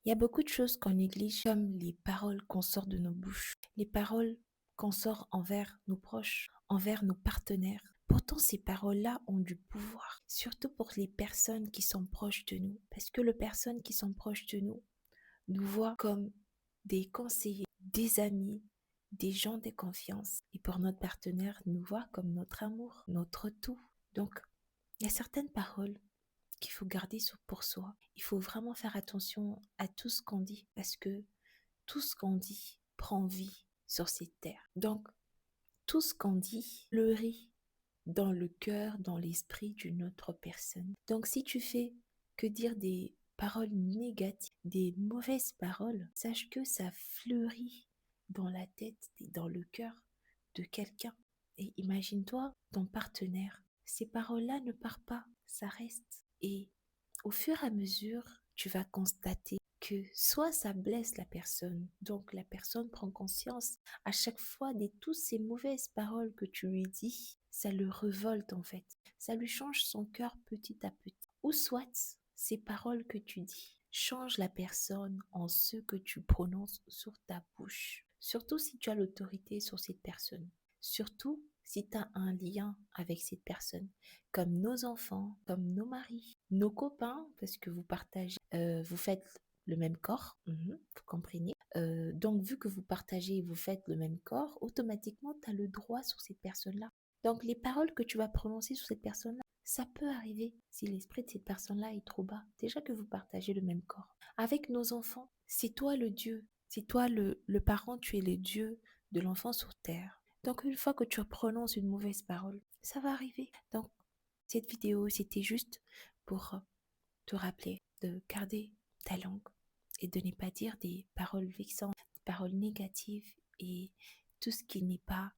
Il y a beaucoup de choses qu'on néglige, comme les paroles qu'on sort de nos bouches, les paroles qu'on sort envers nos proches, envers nos partenaires. Pourtant, ces paroles-là ont du pouvoir, surtout pour les personnes qui sont proches de nous, parce que les personnes qui sont proches de nous voient comme des conseillers, des amis, des gens de confiance. Et pour notre partenaire, nous voit comme notre amour, notre tout. Donc, il y a certaines paroles qu'il faut garder pour soi. Il faut vraiment faire attention à tout ce qu'on dit parce que tout ce qu'on dit prend vie sur cette terre. Donc, tout ce qu'on dit fleurit dans le cœur, dans l'esprit d'une autre personne. Donc, si tu fais que dire des paroles négatives, des mauvaises paroles, sache que ça fleurit dans la tête et dans le cœur de quelqu'un. Et imagine-toi, ton partenaire, ces paroles-là ne partent pas, ça reste. Et au fur et à mesure, tu vas constater que soit ça blesse la personne, donc la personne prend conscience à chaque fois de toutes ces mauvaises paroles que tu lui dis, ça le révolte en fait, ça lui change son cœur petit à petit. Ou soit ces paroles que tu dis changent la personne en ce que tu prononces sur ta bouche, surtout si tu as l'autorité sur cette personne, surtout si tu as un lien avec cette personne comme nos enfants, comme nos maris, nos copains, parce que vous partagez, vous faites le même corps, vous comprenez. Donc, vu que vous partagez et vous faites le même corps, automatiquement, tu as le droit sur cette personne-là. Donc, les paroles que tu vas prononcer sur cette personne-là, ça peut arriver si l'esprit de cette personne-là est trop bas. Déjà que vous partagez le même corps. Avec nos enfants, c'est toi le Dieu, c'est toi le parent, tu es le Dieu de l'enfant sur terre. Donc, une fois que tu prononces une mauvaise parole, ça va arriver. Donc, cette vidéo, c'était juste pour te rappeler de garder ta langue et de ne pas dire des paroles vexantes, des paroles négatives et tout ce qui n'est pas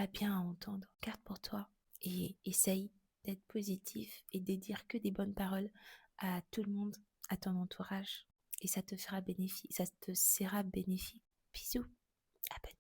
bien à entendre. Garde pour toi et essaye d'être positif et de dire que des bonnes paroles à tout le monde, à ton entourage. Et ça te fera bénéfice, ça te sera bénéfique. Bisous, à bientôt.